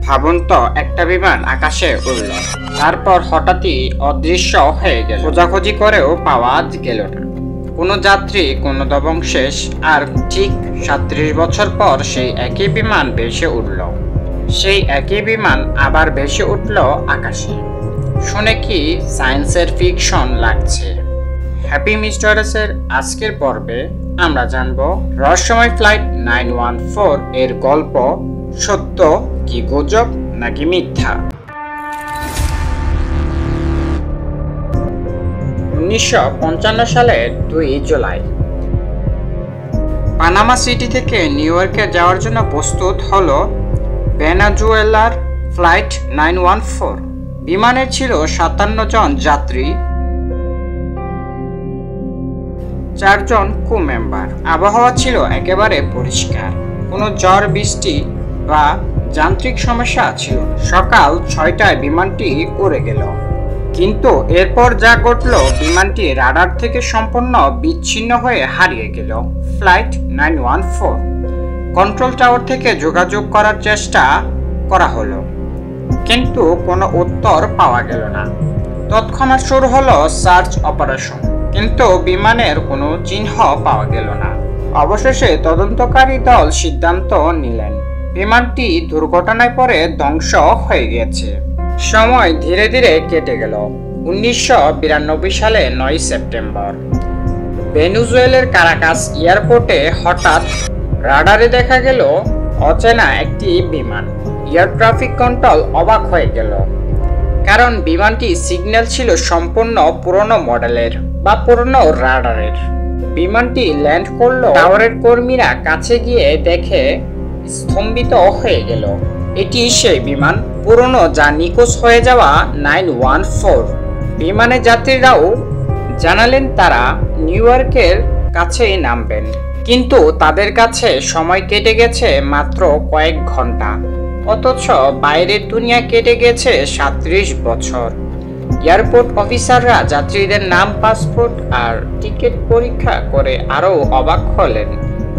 ভাবুন তো, একটা বিমান আকাশে উড়ল, তারপর হঠাৎই অদৃশ্য হয়ে গেল। খোঁজাখুঁজি করেও পাওয়া গেল না কোনো যাত্রী, কোনো দবংশেষ। আর ঠিক 37 বছর পর সেই একই বিমান ভেসে উঠল। সেই একই বিমান আবার ভেসে উঠল আকাশে। শুনে কি সায়েন্সের ফিকশন লাগছে? হ্যাপি মিস্টারেসের আজকের পর্বে আমরা জানব রহস্যময় ফ্লাইট 914 এর গল্প সত্য কি গুজব নাকি মিথ্যা। 1955 সালের 2 জুলাই পানামা সিটি থেকে নিউ ইয়র্কে যাওয়ার জন্য প্রস্তুত হলো ভেনেজুয়েলার ফ্লাইট 914। বিমানে ছিল 57 জন যাত্রী, 4 জন ক্রু মেম্বার। আবহাওয়া ছিল একেবারে পরিষ্কার, কোনো ঝড় বৃষ্টি বা যান্ত্রিক সমস্যা ছিল না। সকাল 6টায় বিমানটি উড়ে গেল, কিন্তু এরপর যা ঘটল, বিমানটি রাডার থেকে সম্পূর্ণ বিচ্ছিন্ন হয়ে হারিয়ে গেল। ফ্লাইট 914 কন্ট্রোল টাওয়ার থেকে যোগাযোগ করার চেষ্টা করা হলো, কিন্তু কোনো উত্তর পাওয়া গেল না। তৎক্ষণাৎ শুরু হলো সার্চ অপারেশন, কিন্তু বিমানের কোনো চিহ্ন পাওয়া গেল না। অবশেষে তদন্তকারী দল সিদ্ধান্ত নিলেন বিমানটি দুর্ঘটনায় পড়ে ধ্বংস হয়ে গেছে। সময় ধীরে ধীরে কেটে গেল। 1992 সালে 9 সেপ্টেম্বর ভেনেজুয়েলার কারাকাস এয়ারপোর্টে হঠাৎ রাডারে দেখা গেল অচেনা একটি বিমান। এয়ার ট্রাফিক কন্ট্রোল অবাক হয়ে গেল, কারণ বিমানটি সিগন্যাল ছিল সম্পূর্ণ পুরনো মডেলের বা পুরনো রাডারের। বিমানটি ল্যান্ড করলো, টাওয়ারের কর্মীরা কাছে গিয়ে দেখে স্তম্ভিত হয়ে গেল। এটি সেই বিমান, পুরনো, যা নিখোঁজ হয়ে যাওয়া 914। বিমানের যাত্রীরাও জানালেন তারা নিউ ইয়র্কের কাছেই নামবেন, কিন্তু তাদের কাছে সময় কেটে গেছে মাত্র কয়েক ঘন্টা, অথচ বাইরের দুনিয়া কেটে গেছে 37 বছর। এয়ারপোর্ট অফিসাররা যাত্রীদের নাম, পাসপোর্ট আর টিকিট পরীক্ষা করে আরও অবাক হলেন,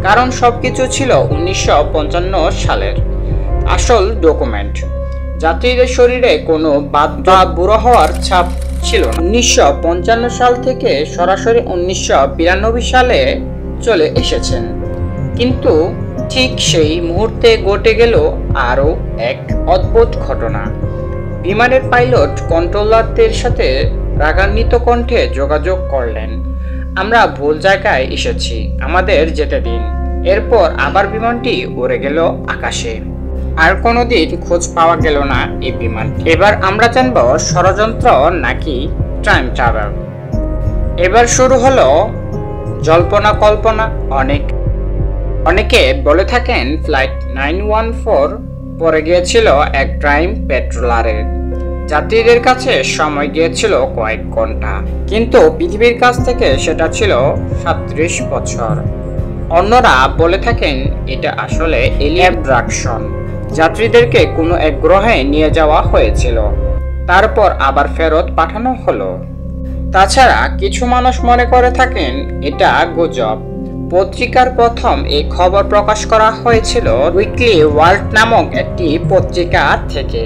কারণ সবকিছু ছিল 1955 সালের আসল ডকুমেন্ট। যাত্রীদের শরীরে কোনো বাদ বা বুড়ো হওয়ার ছাপ ছিল না। 1955 সাল থেকে সরাসরি 1992 সালে চলে এসেছেন, কিন্তু ঠিক সেই মুহূর্তে ঘটে গেল আরও এক অদ্ভুত ঘটনা। বিমানের পাইলট কন্ট্রোলারদের সাথে রাগান্বিত কণ্ঠে যোগাযোগ করলেন, আমরা ভুল জায়গায় এসেছি, আমাদের যেতে দিন। এরপর আবার বিমানটি উড়ে গেল আকাশে। আর কোনোদিন খোঁজ পাওয়া গেল না এই বিমানটি। এবার আমরা জানব ষড়যন্ত্র নাকি টাইম ট্রাভেল। এবার শুরু হলো জল্পনা কল্পনা। অনেকে বলে থাকেন ফ্লাইট 914 পড়ে গিয়েছিল এক টাইম পেট্রোলারের। যাত্রীদের কাছে সময় গিয়েছিল কয়েক ঘন্টা, কিন্তু পৃথিবীর কাছ থেকে সেটা ছিল 37 বছর। অন্যরা বলে থাকেন এটা আসলে এলিয়েন অ্যাবডাকশন, যাত্রীদেরকে কোনো এক গ্রহে নিয়ে যাওয়া হয়েছিল, তারপর আবার ফেরত পাঠানো হলো। তাছাড়া কিছু মানুষ মনে করে থাকেন এটা গুজব। পত্রিকার প্রথম এই খবর প্রকাশ করা হয়েছিল উইকলি ওয়ার্ল্ড নামক একটি পত্রিকা থেকে।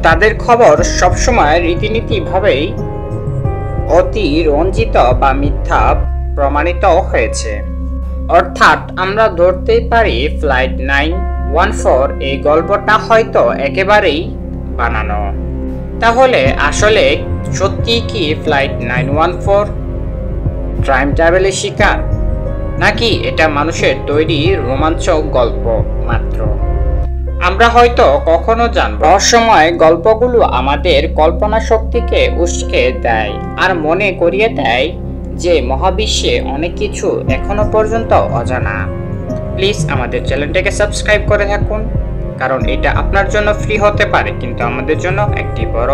তাদের খবর সবসময় রীতিনীতিভাবেই অতি রঞ্জিত বা মিথ্যা প্রমাণিত হয়েছে। অর্থাৎ আমরা ধরতেই পারি ফ্লাইট 914 এই গল্পটা হয়তো একেবারেই বানানো। তাহলে আসলে সত্যি কি ফ্লাইট 914 টাইম ট্রাভেলের শিকার, নাকি এটা মানুষের তৈরি রোমাঞ্চক গল্প মাত্র? আমরা হয়তো কখনো জানব। রহস্যময় গল্পগুলো আমাদের কল্পনা শক্তিকে উস্কে দেয় আর মনে করিয়ে দেয় যে মহাবিশ্বে অনেক কিছু এখনো পর্যন্ত অজানা। প্লিজ আমাদের চ্যানেলটাকে সাবস্ক্রাইব করে থাকুন, কারণ এটা আপনার জন্য ফ্রি হতে পারে, কিন্তু আমাদের জন্য একটি বড়